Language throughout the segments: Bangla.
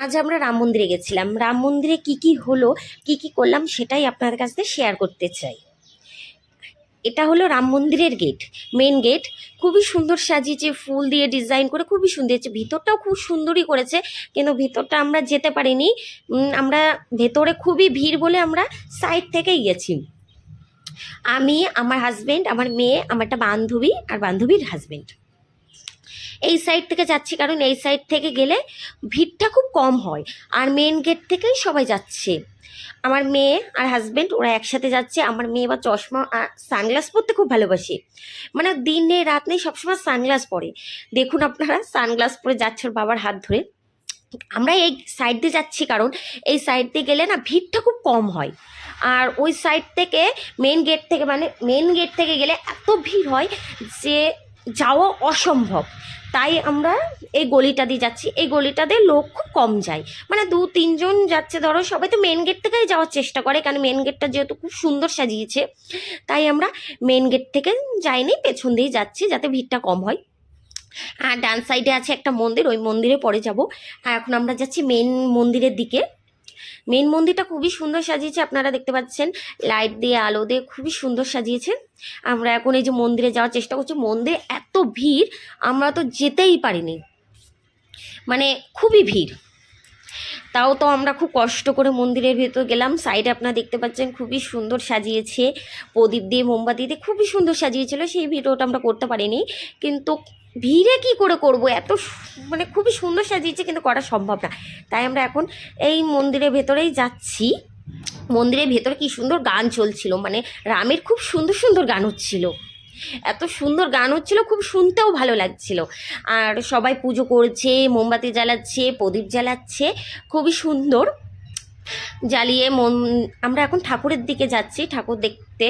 আজ আমরা রাম মন্দিরে গেছিলাম। রাম মন্দিরে কি কি হলো, কি কি করলাম সেটাই আপনাদের কাছে শেয়ার করতে চাই। এটা হলো রাম মন্দিরের গেট, মেন গেট। খুবই সুন্দর সাজিয়েছে, ফুল দিয়ে ডিজাইন করে খুবই সুন্দর হয়েছে। ভিতরটাও খুব সুন্দরই করেছে, কিন্তু ভিতরটা আমরা যেতে পারিনি। আমরা ভেতরে খুবই ভিড় বলে আমরা সাইড থেকেই গেছি। আমি, আমার হাজবেন্ড, আমার মেয়ে, আমার একটা বান্ধবী আর বান্ধবীর হাজবেন্ড এই সাইড থেকে যাচ্ছি, কারণ এই সাইড থেকে গেলে ভিড়টা খুব কম হয়। আর মেন গেট থেকেই সবাই যাচ্ছে। আমার মেয়ে আর হাজব্যান্ড ওরা একসাথে যাচ্ছে। আমার মেয়ে বা চশমা আর সানগ্লাস পরতে খুব ভালোবাসে, মানে দিন নেই রাত নেই সবসময় সানগ্লাস পরে। দেখুন আপনারা, সানগ্লাস পরে যাচ্ছে ওর বাবার হাত ধরে। আমরা এই সাইড দিয়ে যাচ্ছি কারণ এই সাইড দিয়ে গেলে না ভিড়টা খুব কম হয়। আর ওই সাইড থেকে মেন গেট থেকে, মানে মেন গেট থেকে গেলে এত ভিড় হয় যে যাওয়া অসম্ভব। তাই আমরা এই গলিটা দিয়ে যাচ্ছি। এই গলিটা দিয়ে লোক খুব কম যায়, মানে 2-3 জন যাচ্ছে ধরো। সবাই তো মেন গেট থেকেই যাওয়ার চেষ্টা করে, কারণ মেন গেটটা যেহেতু খুব সুন্দর সাজিয়েছে। তাই আমরা মেন গেট থেকে যাইনি, পেছন দিয়ে যাচ্ছি যাতে ভিড়টা কম হয়। আর ডান সাইডে আছে একটা মন্দির, ওই মন্দিরে পরে যাব। আর এখন আমরা যাচ্ছি মেন মন্দিরের দিকে। মেন মন্দিরটা খুবই সুন্দর সাজিয়েছে, আপনারা দেখতে পাচ্ছেন লাইট দিয়ে আলো দিয়ে খুবই সুন্দর সাজিয়েছে। আমরা এখন এই যে মন্দিরে যাওয়ার চেষ্টা করছি। মন্দিরে এত ভিড়, আমরা তো যেতেই পারিনি, মানে খুবই ভিড়। তাও তো আমরা খুব কষ্ট করে মন্দিরের ভেতর গেলাম। সাইডে আপনারা দেখতে পাচ্ছেন খুবই সুন্দর সাজিয়েছে, প্রদীপ দিয়ে মোমবাতি দিয়ে খুবই সুন্দর সাজিয়েছিল। সেই ভিডিওটা আমরা করতে পারিনি, কিন্তু ভিড়ে কি করে করব, এত মানে খুবই সুন্দর সাজিয়েছে, কিন্তু করা সম্ভব না। তাই আমরা এখন এই মন্দিরের ভেতরেই যাচ্ছি। মন্দিরের ভেতরে কি সুন্দর গান চলছিল, মানে রামের খুব সুন্দর সুন্দর গান হচ্ছিল। এত সুন্দর গান হচ্ছিল, খুব শুনতেও ভালো লাগছিল। আর সবাই পুজো করছে, মোমবাতি জ্বালাচ্ছে, প্রদীপ জ্বালাচ্ছে, খুবই সুন্দর জ্বালিয়ে আমরা এখন ঠাকুরের দিকে যাচ্ছি, ঠাকুর দেখতে।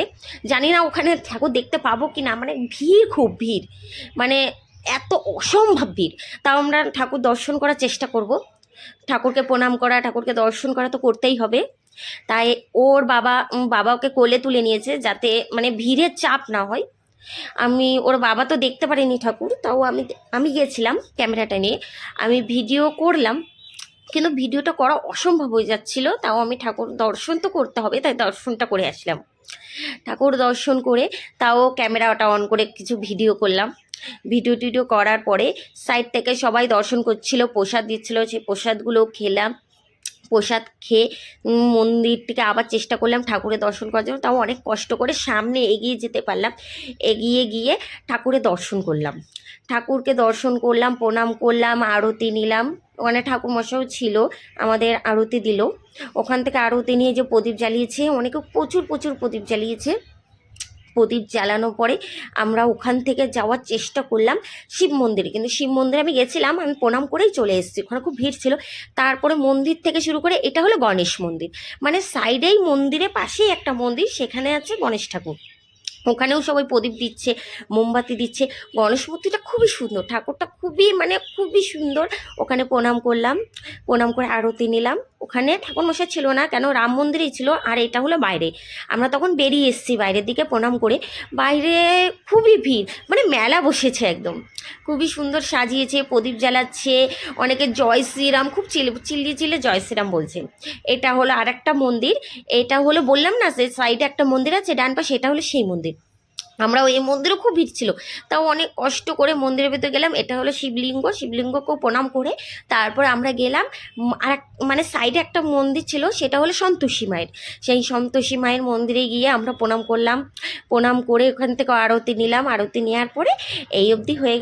জানি না ওখানে ঠাকুর দেখতে পাবো কি না, মানে ভিড়, খুব ভিড়, মানে এত অসম্ভব ভিড়। তাও আমরা ঠাকুর দর্শন করার চেষ্টা করব। ঠাকুরকে প্রণাম করা, ঠাকুরকে দর্শন করা তো করতেই হবে। তাই ওর বাবা ওকে কোলে তুলে নিয়েছে, যাতে মানে ভিড়ের চাপ না হয়। ওর বাবা তো দেখতে পারিনি ঠাকুর, তাও আমি গিয়েছিলাম ক্যামেরাটা নিয়ে, আমি ভিডিও করলাম, কিন্তু ভিডিওটা করা অসম্ভব হয়ে যাচ্ছিল। তাও আমি ঠাকুর দর্শন তো করতে হবে, তাই দর্শনটা করে আসলাম। ঠাকুর দর্শন করে তাও ক্যামেরাটা অন করে কিছু ভিডিও করলাম। ভিডিও টিডিও করার পরে সাইড থেকে সবাই দর্শন করছিল, প্রসাদ দিচ্ছিল, সেই প্রসাদগুলো খেলাম। প্রসাদ খেয়ে মন্দিরটিকে আবার চেষ্টা করলাম ঠাকুরের দর্শন করার জন্য। তাও অনেক কষ্ট করে সামনে এগিয়ে যেতে পারলাম। এগিয়ে গিয়ে ঠাকুরের দর্শন করলাম, ঠাকুরকে দর্শন করলাম, প্রণাম করলাম, আরতি নিলাম। ওখানে ঠাকুরমশাও ছিল, আমাদের আরতি দিল। ওখান থেকে আরতি নিয়ে যে প্রদীপ জ্বালিয়েছে, অনেকে প্রচুর প্রচুর প্রদীপ জ্বালিয়েছে। প্রদীপ জ্বালানোর পরে আমরা ওখান থেকে যাওয়ার চেষ্টা করলাম শিব মন্দিরে। কিন্তু শিব মন্দিরে আমি গেছিলাম, আমি প্রণাম করেই চলে এসেছি, ওখানে খুব ভিড় ছিল। তারপরে মন্দির থেকে শুরু করে, এটা হলো গণেশ মন্দির, মানে সাইডেই মন্দিরের পাশেই একটা মন্দির, সেখানে আছে গণেশ ঠাকুর। ওখানেও সবাই প্রদীপ দিচ্ছে, মোমবাতি দিচ্ছে। গণেশ মূর্তিটা খুবই সুন্দর, ঠাকুরটা খুবই মানে খুবই সুন্দর। ওখানে প্রণাম করলাম, প্রণাম করে আরতি নিলাম। ওখানে ঠাকুরমশাই ছিল না, কেন রাম মন্দিরেই ছিল। আর এটা হলো বাইরে, আমরা তখন বেরিয়ে এসেছি বাইরের দিকে প্রণাম করে। বাইরে খুবই ভিড়, মানে মেলা বসেছে একদম, খুবই সুন্দর সাজিয়েছে, প্রদীপ জ্বালাচ্ছে। অনেকে জয় শ্রীরাম খুব চিল্লিয়ে চিল্লিয়ে জয় শ্রীরাম বলছে। এটা হলো আর একটা মন্দির, এটা হলো বললাম না যে সাইডে একটা মন্দির আছে ডান পাশে, এটা হলো সেই মন্দির। আমরা ওই মন্দিরও খুব ভিড় ছিল, তাও অনেক কষ্ট করে মন্দিরের ভেতরে গেলাম। এটা হলো শিবলিঙ্গ, শিবলিঙ্গকেও প্রণাম করে তারপর আমরা গেলাম। আর মানে সাইডে একটা মন্দির ছিল, সেটা হলো সন্তোষী মায়ের। সেই সন্তোষী মায়ের মন্দিরে গিয়ে আমরা প্রণাম করলাম, প্রণাম করে ওখান থেকে আরতি নিলাম। আরতি নেওয়ার পরে এই অবধি হয়ে গেল।